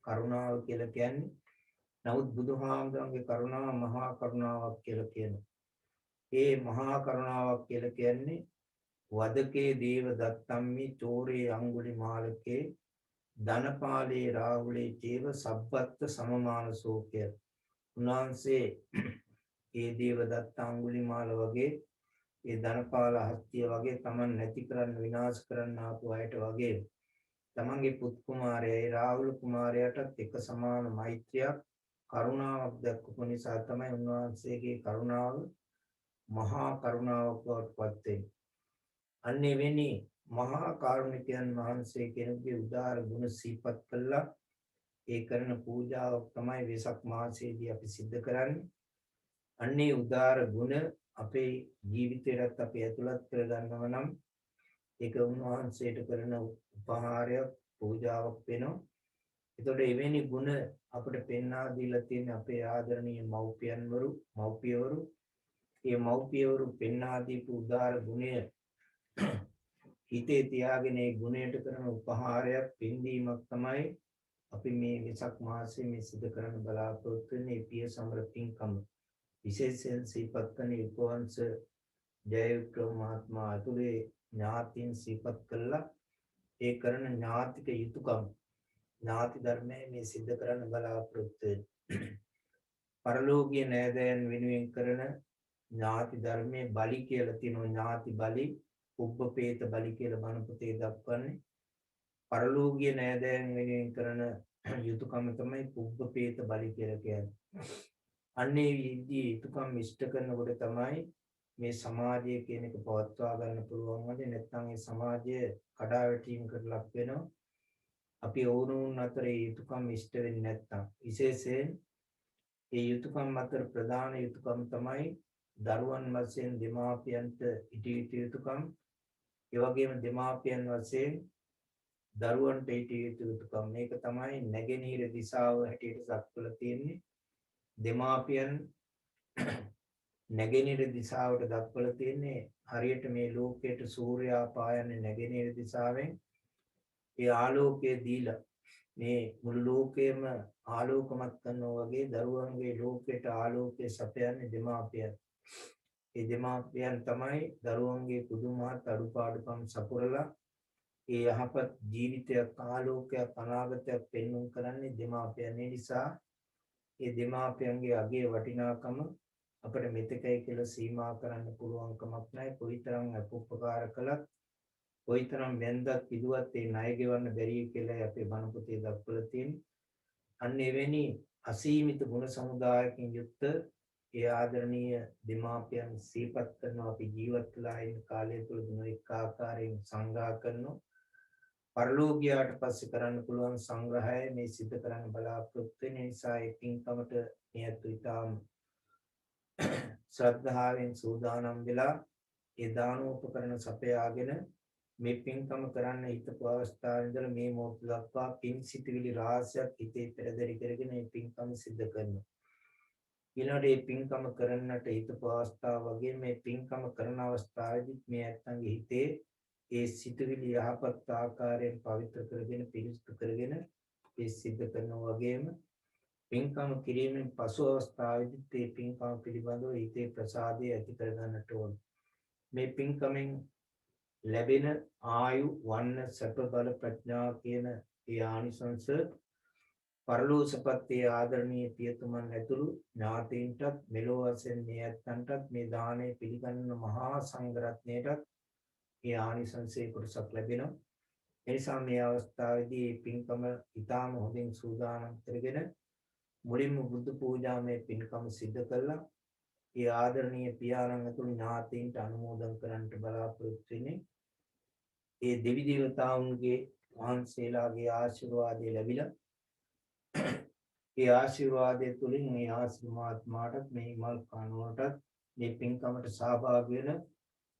කරුණාව කියලා කියන්නේ. නමුත් බුදුහාමුදුරන්ගේ කරුණාව මහා කරුණාවක් කියලා කියනවා. ඒ මහා කරුණාවක් කියලා කියන්නේ වදකේ දේව දත්තම්මි චෝරේ අඟුලි මාලකේ ධනපාලේ රාහුලේ චේව සබ්බත්ත සමමානසෝකය. උන්වහන්සේ ඒ දේව දත්ත අඟුලිමාල වගේ ඒ ධනපාල හස්තිය වගේ තමන් නැති කරන්න විනාශ කරන්න ආපු අයට වගේ තමන්ගේ පුත් කුමාරයා ඒ රාහුල කුමාරයාටත් එක සමාන මෛත්‍රියක් කරුණාවක් දක්වපු නිසා තමයි උන්වහන්සේගේ කරුණාව මහා කරුණාවක් බවට පත් වෙන්නේ. අන්න එවැනි මහා කාරුණිකයන් වහන්සේ කෙනෙකුගේ උදාාර ගුණ සිහිපත් කළා. ඒ කරන පූජාවක් තමයි වෙසක් මාසයේදී අපි සිද්ධ කරන්නේ. අන්නේ උදාාර ගුණ අපේ ජීවිතයටත් අපි ඇතුළත් කරගන්නව නම් ඒක උන්වහන්සේට කරන උපහාරයක්, පූජාවක් වෙනවා. එතකොට එවැනි ගුණ අපිට පෙන්වා දීලා තියෙන අපේ ආදරණීය මව්පියවරු ඒ මව්පියවරු පෙන්වා දීපු උදාාර ගුණය හිතේ තියාගෙන ඒ ගුණයට කරන උපහාරයක්, පින්දීමක් තමයි අපි මේ වෙසක් මාසයේ මේ සිදු කරන්න බලාපොරොත්තු වෙන්නේ. පිය සමර පින්කම විශේෂයෙන් සිහිපත් කරන උපවංශ ජයවික්‍රම මහත්මයා අතුලේ ඥාතීන් සිහිපත් කළා. ඒ කරන ඥාතික යුතුයකම් ඥාති ධර්මයේ මේ සිද්ධ කරන්න බලාපොරොත්තු වෙන්නේ. පරලෝකීය නෑදෑයන් වෙනුවෙන් කරන ඥාති ධර්මයේ බලි කියලා තියෙනවා. ඥාති බලි පුබ්බපේත බලි කියලා බණ පොතේ දක්වන්නේ. පරලෝකීය නෑදෑයන් වෙනුවෙන් කරන යුතුයකම තමයි පුබ්බපේත බලි කියලා කියන්නේ. අන්නේ විදිහේ යුතුයකම් ඉෂ්ට කරනකොට තමයි මේ සමාජය කියන එක පවත්වා ගන්න පුළුවන් වන්නේ. නැත්නම් මේ සමාජය කඩාවැටීමකට ලක් වෙනවා. අපි වුණුන් අතර මේ යුතුයකම් ඉෂ්ට වෙන්නේ නැත්නම් විශේෂයෙන් මේ යුතුයකම් අතර ප්‍රධාන යුතුයකම් තමයි දරුවන් වශයෙන් දෙමාපියන්ට ඉටි යුතුයකම්. ඒ වගේම දෙමාපියන් වශයෙන් දරුවන්ට ඉටි යුතුයකම්. මේක තමයි නැගෙනහිර දිශාව හැටියට දක්වලා තියෙන්නේ. දෙමාපියන් නැගෙනහිර දිශාවට දක්වලා තියෙන්නේ හරියට මේ ලෝකයට සූර්යයා පායන්නේ නැගෙනහිර දිශාවෙන්. ඒ ආලෝකය දීලා මේ මුළු ලෝකෙම ආලෝකමත් කරනවා වගේ දරුවන්ගේ ලෝකයට ආලෝකය සපයන්නේ දෙමාපියන්. ඒ දෙමාපියන් තමයි දරුවන්ගේ පුදුමහත් අඩුපාඩුකම් සපුරලා ඒ යහපත් ජීවිතයක් ආලෝකයක් අනාගතයක් පෙන්වන්න කරන්නේ දෙමාපියන්. ඒ නිසා ඒ දෙමාපියන්ගේ අගේ වටිනාකම අපිට මෙතකයි කියලා සීමා කරන්න පුළුවන් කමක් නැහැ. කොයිතරම් අපුපකාර කළත් කොයිතරම් වෙන්දක් පිදුවත් ඒ ණය ගෙවන්න බැරි කියලා අපේ බණ පොතේ දක්වලා තියෙනවා. අන්න එවැනි අසීමිත ගුණ සමුදායකින් යුක්ත ඒ ආදරණීය දෙමාපියන් සිහිපත් කරනවා. අපි ජීවත් වෙලා ඉන්න කාලය තුළ දුක ආකාරයෙන් සංග්‍රහ කරනවා. පරලෝකියාට පස්සේ කරන්න පුළුවන් සංග්‍රහය මේ සිද්ධ කරන්න බලාපොරොත්තු වෙන නිසා ඒ පින්කමට නියතු ඉතාම ශ්‍රද්ධාවෙන් සූදානම් වෙලා ඒ දානෝපකරණ සපයාගෙන මේ පින්කම කරන්න හිතපු අවස්ථාවේ ඉඳලා මේ මොහොත දක්වා පින් සිටිවිලි රාශියක් හිතේ පෙරදරි කරගෙන මේ පින්කම සිද්ධ කරනවා. ඊළඟට මේ පින්කම කරන්නට හිතපු අවස්ථාව වගේ මේ පින්කම කරන අවස්ථාවේදී මේ ඇත්තන්ගේ හිතේ ඒ සිටිවිලි යහපත් ආකාරයෙන් පවිත්‍ර කරගෙන පිරිසිදු කරගෙන ඒ සිද්ධ කරනවා වගේම පින්කම කිරීමෙන් පසු අවස්ථාවේදී මේ පින්කම පිළිබඳව හිතේ ප්‍රසාදය ඇති කර ගන්නට ඕන. මේ පින්කමෙන් ලැබෙන ආයු වන්න සැප බල ප්‍රඥා කියන ඒ ආනිසංස පරලෝසපත්තේ ආදරණීය පියතුමන් ඇතුළු ඥාතීන්ටත් මෙලොව වශයෙන් මේ ඇත්තන්ටත් මේ දානය පිළිගන්න මහා සංඝරත්නයටත් ඒ ආනිසංසයේ කොටසක් ලැබෙනවා. ඒ නිසා මේ අවස්ථාවේදී මේ පින්කම ඊටාම හොඳින් සූදානම් කරගෙන මුලින්ම බුදු පූජාමය පින්කම සිද්ධ කළා. ඒ ආදරණීය පියාණන් ඇතුළු ඥාතීන්ට අනුමෝදන් කරන්නට බලාපොරොත්තු වෙන්නේ. ඒ දෙවි දේවතාවුන්ගේ වහන්සේලාගේ ආශිර්වාදය ලැබිලා ඒ ආශිර්වාදය තුළින් මේ ආශිර්වාදමාටත් මේ මල් කනුවටත් මේ පින්කමට සහභාගී වෙන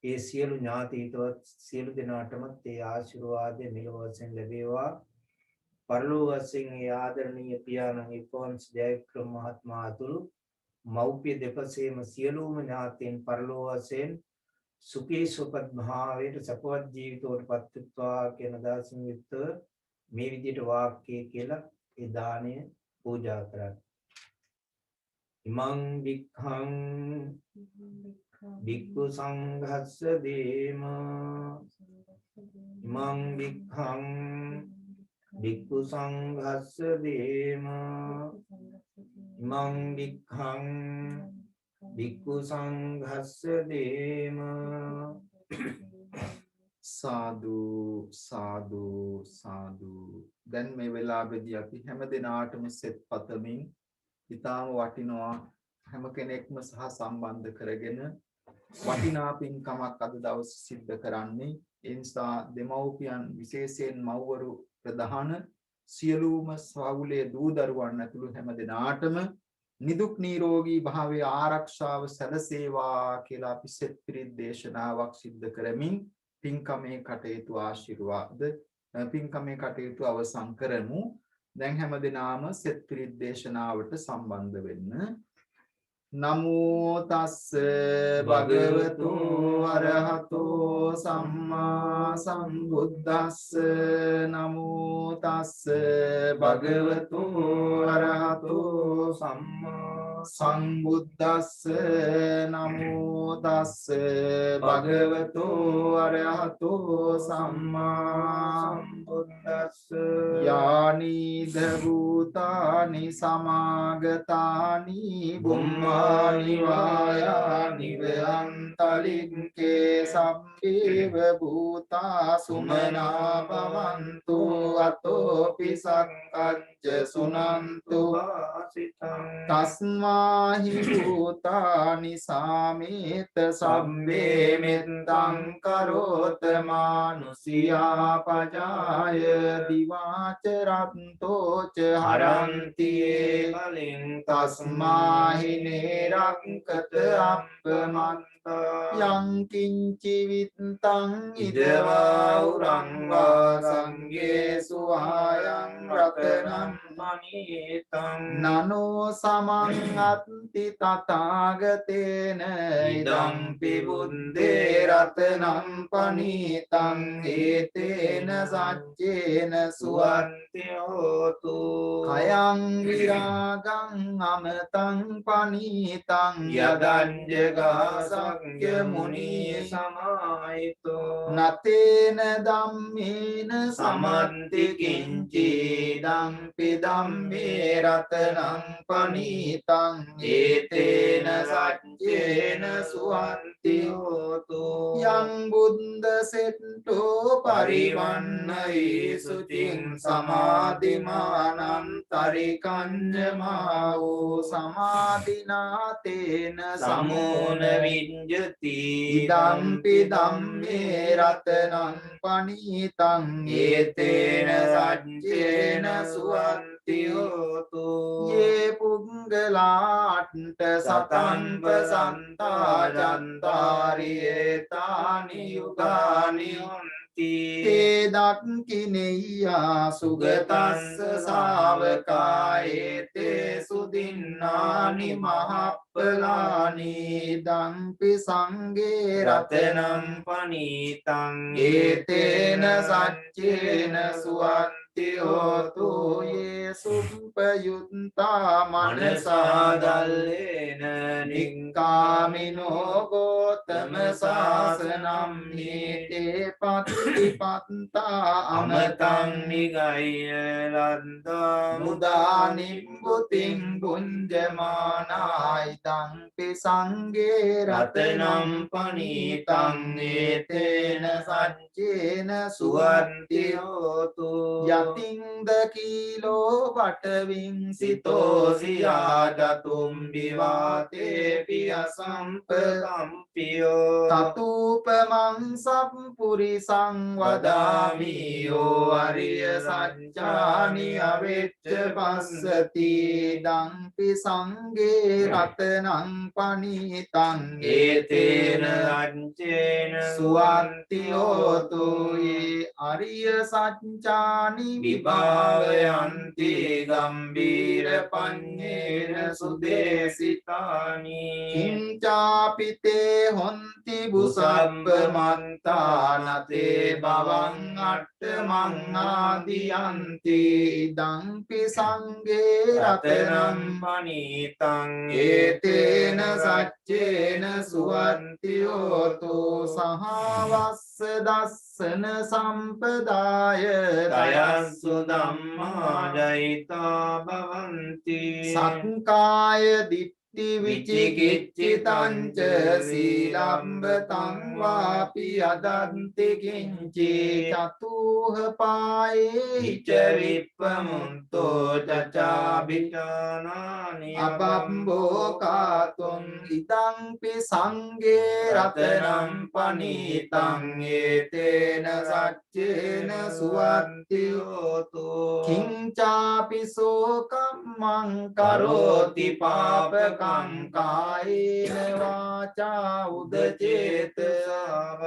ඒ සියලු ඥාතීතවත් සියලු දෙනාටම ඒ ආශිර්වාදය මෙලොව වශයෙන් ලැබේවා. පරලෝක වශයෙන් ඒ ආදරණීය පියාණන් ඉපවංශ ජයවික්‍රම මහත්මයා ඇතුළු මෞපිය දෙපසේම සියලුම ඥාතීන් පරලෝක වශයෙන් සුඛී සුවපත් භාවයට සපවත් ජීවිතවලට පත්වෙත්වා කියන දාසින් යුක්තව මේ විදිහට වාක්‍ය කියලා ඒ දාණය පූජා කරන්න. ඉමං වික්ඛං වික්ඛු සංඝස්ස දේම ඉමං වික්ඛං වික්ඛු සංඝස්ස දේම ඉමං වික්ඛං වික්ඛු සංඝස්ස දේම. සාදු සාදු සාදු. දැන් මේ වෙලාවේදී අපි හැම දිනාටම සෙත් පතමින් ඊටාම වටිනවා හැම කෙනෙක්ම සහ සම්බන්ධ කරගෙන වටිනා පින්කමක් අද දවසේ සිද්ධ කරන්නේ. ඒ නිසා දෙමව්පියන් විශේෂයෙන් මව්වරු ප්‍රධාන සියලුම සවුලේ දූ දරුවන් ඇතුළු හැම දිනාටම නිදුක් නිරෝගී භාවයේ ආරක්ෂාව සැලසේවා කියලා අපි සෙත් පිරිත් දේශනාවක් සිද්ධ කරමින් පින්කමේ කටයුතු ආශිර්වාද පින්කමේ කටයුතු අවසන් කරමු. දැන් හැම දිනාම සෙත් පිරිත් දේශනාවට සම්බන්ධ වෙන්න. නමෝ තස්ස භගවතු අරහතෝ සම්මා සම්බුද්දස්ස නමෝ තස්ස භගවතු අරහතෝ සම්මා සම්බුද්දස්ස නමෝ තස්ස භගවතු අරහතෝ සම්මා සම්බුද්දස්ස යානි භූතානි සමාගතානි බුම්මා නිවායානි වයන්තලික්කේ සම්මා කේව භූතා සුමනා භවන්තු අතෝපි සක්කච්ඡ සුනන්තු තස්මාහි භූතානි සාමේත සම්මේ මෙත්තං කරෝත මානුසියා පජාය දිවාච රත්තෝච හරන්ති බලෙන් තස්මාහි නේරක්කත අප්පමන්ත යං කිංචි විත්තං ඉදවා උරංවා සංගේසු ආයං රතනං මනීතං නනෝ සමං අත්ති තථාගතේන ඉදම්පි බුද්දේ රතනං පනීතං ඒතේන සච්චේන සුවන්ති හෝතු කයං විරාගං අමතං පනීතං යදංජගාසක්්‍ය මුනී සමායිතෝ නතේන ධම්මේන සමන්ති කිංචි දම්පි ධම්මේ රතනං පනීතං ඒතේන සච්චේන සුවන්ති හෝතු යං බුද්ද සෙට්ටෝ පරිවන්නයි සුතින් සමාධිමානං තරිකඤ්ඤමාවෝ සමාධිනාතේන සමෝන විඤ්ජති ඉදම්පි ධම්මේ රතනං පනීතං ඒතේන සච්චේන සුවන්ති හෝතු යේ පුංගලාට්ඨ සතං පසන්තාජන්තාරියේතානි යුගානි තේ දක්ඛිනෙය්‍යා සුගතස්ස ශාවකායේතේ සුදින්නානි මහප්පලානි දම්පි සංගේ රතනං පනීතං ඒතේන සච්චේන සුවන්ති හෝතු යේ සුප්පයුත්තා මනසා දල්ලේන නික්ඛාමිනෝ ගෝතම සාසනම් නීතේ පත්තිපත්තා අමතං නිගය ලද්දා මුදා නිම්බුතින් බුඤ්ජමානායි දම්පි සංගේ රතනම් පනීතං ඒතේන සච්චේන සුවන්ති හෝතු යතින්ද කීලෝ වටවින් සිතෝසියා දතුම් විවාතේ පිය සම්පකම්පියෝ තතුපමං සම්පුරිසං වදාමි යෝ අරිය සත්‍යානි අවෙච්ච පස්සති දම්පි සංගේ රතනං පනීතං ඒතේන අංචේන සුවන්ති හෝතු යේ අරිය සත්‍යානි විභාවයන්ති ගම්බීර පඤ්ඤේන සුදේසිතානි කිංචාපිතේ හොන්ති බුසබ්බ මන්තානතේ බවං අට්ඨමං ආදියන්ති දම්පි සංගේ රතනං පනීතං ඒතේන සච්චේන සුවන්ති හෝතු සහවස්ස දස්සන සම්පදාය දයස්සු ධම්මා ජයිතා භවಂತಿ සක්කාය දිට්ඨි විචිකිච්ඡිතං ච සීලම්බතං වාපි අදන්ති කිංචි චතුහ පායේ ච විප්පමුන්තෝ චචාබිචානානි අපම්බෝ කාතුං ඉදංපි සංගේ රතනං පනීතං ඒතේන සච්චේන සුවන්ති හෝතු කිංචාපි සෝකම්මං කරෝති පාපකං කායේන වාචා උදචේතසාව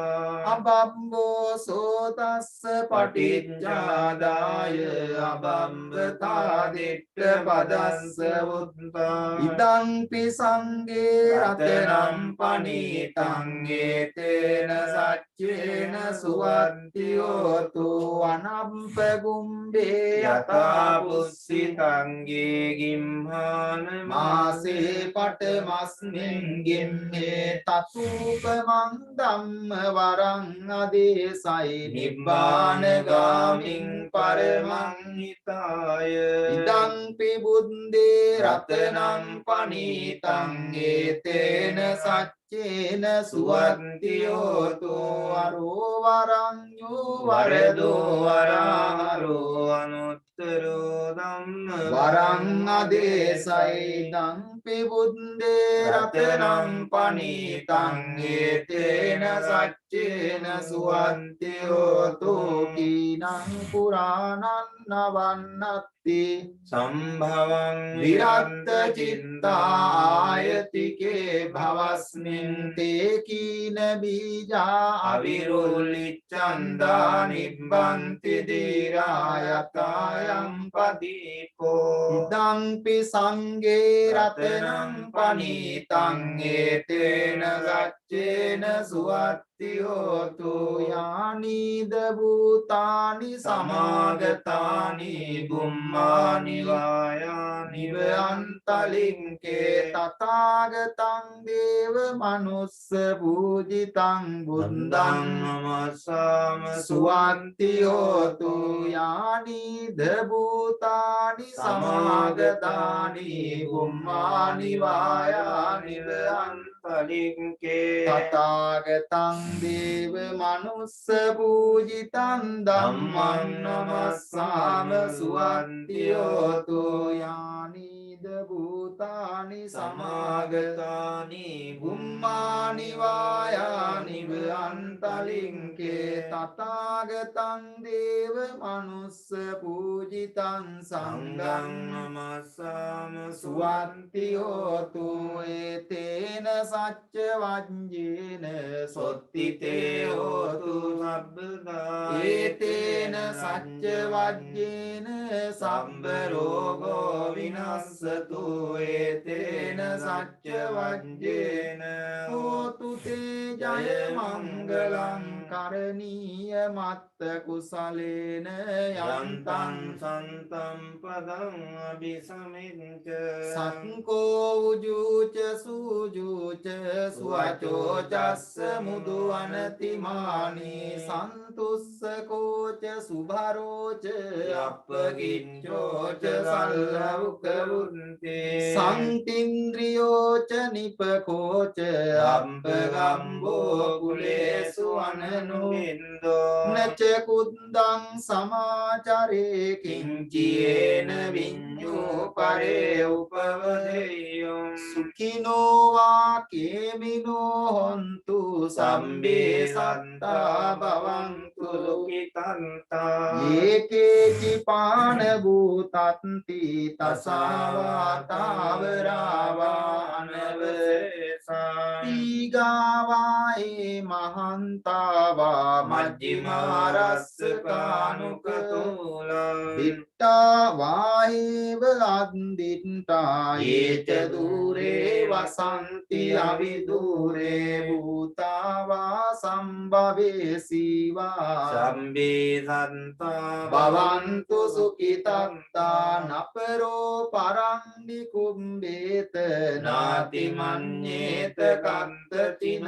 අබම්බෝ සෝතස්ස පටිච්චාදාය අබම්බතා දිට්ඨ පදස්ස උත්තා ඉදංපි සංගේ රතනං පනීතං ඒතේන සච්චේන සුවන්ති හෝතු අනම්ප ගුම්බේ යතා පුස්සිතං ගේ ගිම්හාන මාසේ පටමස්මින් ගෙම්මේ තතුපමං ධම්ම වරං අදේසයි නිබ්බානගාමින් පරමං හිතාය ඉදං පිබුද්දේ රතනං පනීතං ඒතේන සච්චේන සුවත්තියෝතු අරෝ වරඤ්ඤෝ වරදෝ වරාරෝ අනුත්තරෝ ධම්ම වරං අදේසයිදං පිබුද්දේ රතනං පනීතං ඒතේන සච්චේන සුවත්තියෝතු කීනං පුරාණං නවන්නත්ති සම්භවං විරත්ත චිත්තායතිකේ භවස්මින් තේ කීන බීජා අවිරුල්ලිච්ඡන්දා නිබ්බන්ති දීරායතායං පදීපෝ ඉදංපි සංගේ රතනං පනීතං ඒතේන ගච්ඡේන සුවත්තියෝතු යානිද භූතානි සමාගතානි බුම්මානි වායානි අන්තලින්කේ තථාගතං දේව මනුස්ස පූජිතං බුද්ධං නමස්සාම සුවන්තියෝතු යානිද භූතානි සමාගතානි බුම්මානි වායානි අන්තලින්කේ තථාගතං දේව මනුස්ස පූජිතං ධම්මං නමස්සාම සුවන්තියෝතු යානිද භූතානි සමාගතානි බුම්මානි වායානි අන්තලින්කේ තථාගතං දේව මනුස්ස පූජිතං සංඝං නමස්සාම සුවන්තියෝතු ඒතේන සච්ච වජ්ජේන සොත්තිතේ හෝතු සබ්බදා ඒතේන සච්ච වජ්ජේන සම්බ රෝගෝ විනස්සතු ඒතේන සච්ච වජ්ජේන හෝතු තේ ජය මංගලං කරණීය මත්ත කුසලේන යන්තං සන්තම් පදං අபிසමිච්ච සක්කෝ උජුච සූජුච සුවචෝ චස්ස මුදු අනතිමානි සන්තුස්සකෝච සුභරෝච අප්පගිච්ඡෝච සල්ලවුක වුන්තේ සංතින්ද්‍රියෝච නිපකෝච අම්බගම්බෝ කුලේසු අනනුින්දෝ නච කුද්දං සමාචරේ කිංචේන විඤ්ඤෝ පරේ උපවදෙය්‍යෝ සුඛිනෝ වා කේමිනෝ හොන්තු සම්බේ සත්තා භවන්තු ලෝකිතන්තා ඒකේචි පාන භූතත්ති තසාවා තාවරාවා අනවසා දීගාවායේ මහන්තාවා මජ්ජිමාරස්සකානුකතෝලා දිට්ඨා වාහේව අන්දිට්ඨා ඒච දූරේ වසන්ති අවිදූරේ භූතාවා සම්භවේසීවා සම්බේ සන්තා භවන්තු සුඛිතත්තා නපරෝ පරං කුම්බේත නාති මඤ්ඤේත කන්තතිනං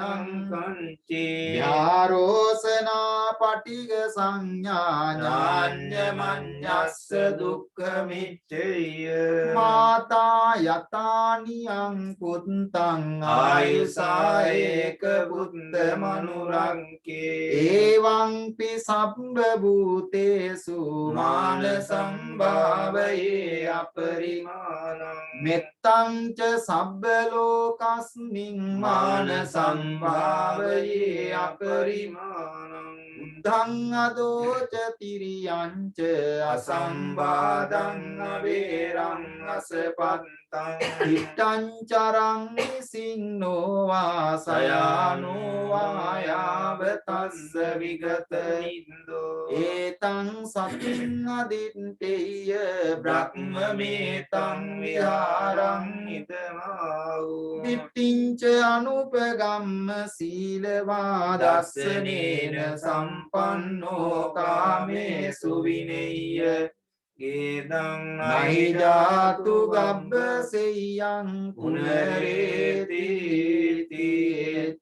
කංචේ යාරෝසනා පටිග සංඥා ඥාඤ්ඤ මඤ්ඤස්ස දුක්ඛ මිච්ඡය මාතා යතානියං පුත්තං ආයුසා ඒක බුද්ධ මනුරංකේ එවං පි සබ්බ භූතේසු මාන සම්භාවයේ අපරිමාණං මෙත්තං ච සබ්බ ලෝකස්මින් මාන සම්භාවයේ අපරිමාණං බුද්ධං අදෝච තිරියංච අසම්බාධං අවේරං අසපත්තං ඉත්තං චරං සින්නෝ වාසයානෝ වායාව තස්ස විගත ඉන්දෝ ඒතං සතින් අදිත්තේය බ්‍රහ්මමේතං විහාරං ඉදමාවු දිට්ඨිංච අනුපගම්ම සීලවා දස්සනේන සම්පන්නෝ කාමේසු විනෙය්‍ය gedang nahi jatu gabba seyyang punareti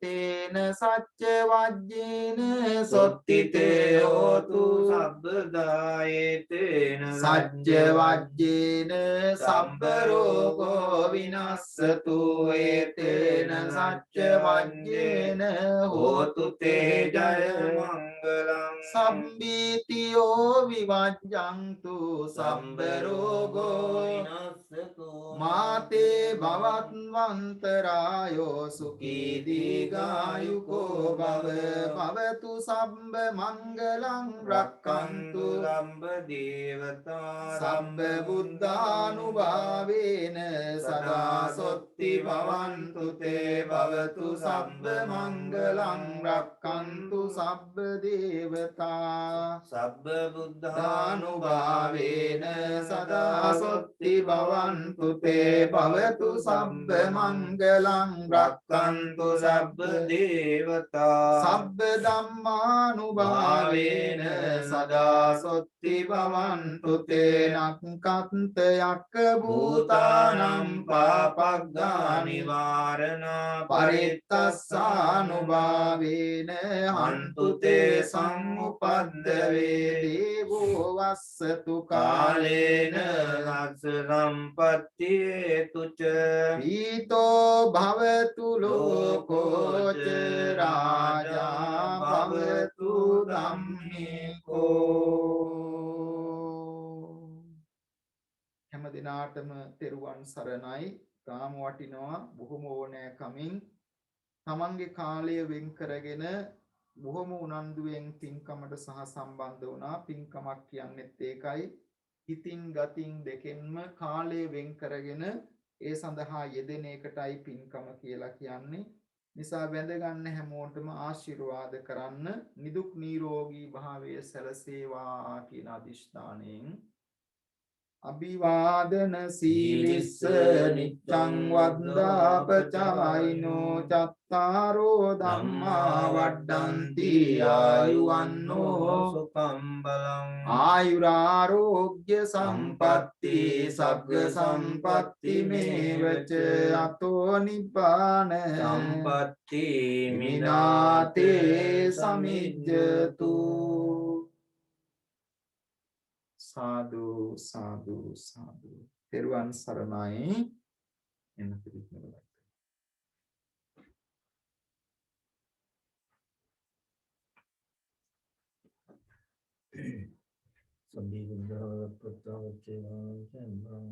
tena sacca vajjena sottite sottite hotu hotu sabbadayetena sacca vajjena sabba rogo vinassatu etena sacca vajjena hotu te jaya mangalam සම්බීතියෝ විවජ්ජන්තු සම්බරෝගෝ විනස්සතු මාතේ භවත්වන්තරායෝ සුඛී දීඝායුකෝ භව භවතු සම්බ මංගලං රක්칸තු සම්බ දේවතා සම්බ බුද්ධානුභාවේන සදා සොත්ති භවන්තු තේ භවතු සම්බ මංගලං රක්칸තු සබ්බ දේවතා සබ්බ බුද්ධානුභාවේන සදා සොත්ති භවන්තු තේ භවතු සම්බ මංගලං රක්칸තු සබ්බ දේවතා සබ්බ ධම්මානුභාවේන සදා සොත්ති භවන්තු තේ නක්ඛන්ත යක්ඛ භූතානම් පාපග්ගානි වාරණා පරිත්තස්සානුභාවේන හන්තු තේ සම්උපද්දවේ දේවෝ වස්සතු කාලේන ලක්ෂ සම්පත්තියේතුච පීතෝ භවතු ලෝකෝච රාජා භවතු ධම්මිකෝ හැම දිනාටම තෙරුවන් සරණයි ගාම වටිනවා බොහොම ඕනෑකමින් තමන්ගේ කාලය වෙන් කරගෙන බොහොම උනන්දුවෙන් පින්කමට සහ සම්බන්ධ වුණා පින්කමක් කියන්නේත් ඒකයි හිතින් ගතින් දෙකෙන්ම කාලය වෙන් කරගෙන ඒ සඳහා යෙදෙන එකටයි පින්කම කියලා කියන්නේ නිසා වැඳ ගන්න හැමෝටම ආශිර්වාද කරන්න නිදුක් නිරෝගී භාවය සැලසේවා කියන අදිෂ්ඨානයෙන් අභිවාදන සීලිස්ස නිච්ඡං වද්දාපචායිනෝ චත්තාරෝ ධම්මා වඩ්ඩಂತಿ ආයුවන්නෝ සුඛං බලං ආයුරාෝග්‍ය සම්පatti සග්ග සම්පatti මේවච අතෝ නිපාන සම්පatti මිනාතේ සමිජ්ජතු සාදු සාදු සාදු තෙරුවන් සරණයි එන්න පිළිතුරු සම්බී බුද්ධ ප්‍රත්‍යවචේ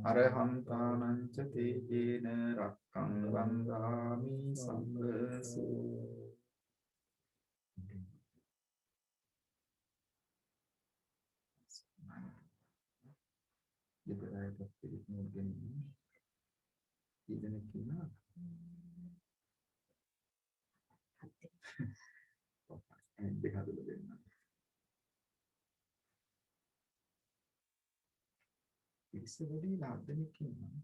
අරහන්තානං ච තේජේන රක්ඛං වන්දාමි සම්බසෝ ඉදරයිට පිළිතුරු දෙන්න ඉදෙන කිනා දෙහදල දෙන්න ඉස්ස වැඩි ලාභෙක ඉන්නවා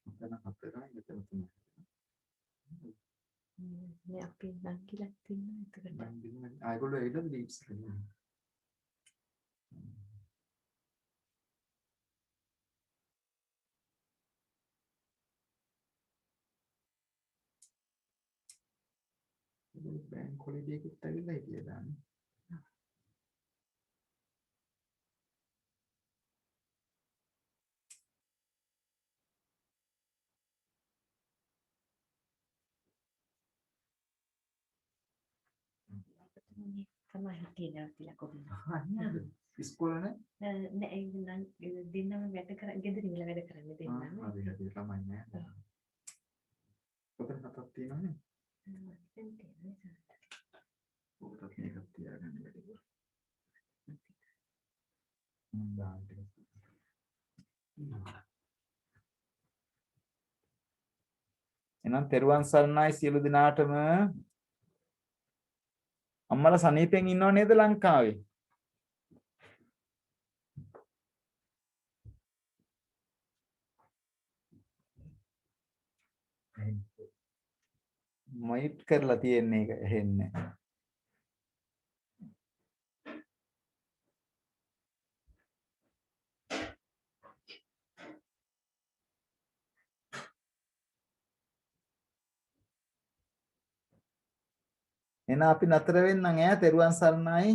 මතන හතරයි මෙතන තුනයි මේ අපි නංගිලක් තින්නවා එතකොට නංගිලා ආයගොල්ලෝ එයිද ලීඩ්ස් කරනවා බැංක් හොලිඩේ එකත් ඇවිල්ලා හිටියා දාන්නේ තමයි හිටියේ කියලා කොහොමද ඉස්කෝලේ නෑ නම් දිනම වැඩ කර ගෙදර ඉඳලා වැඩ කරන්නේ දෙන්නම හරි හරි ළමයි නෑ පොතක් හතක් තියෙනවනේ පොතක් මේකක් තියාගන්න වැඩි එහෙනම් තෙරුවන් සරණයි සියලු දිනාටම අම්මලා සනීපෙන් ඉන්නව නේද ලංකාවේ මයිට් කරලා තියෙන්නේ ඒක ඇහෙන්නේ එහෙනම් අපි නතර වෙන්නම් ඈ තෙරුවන් සරණයි.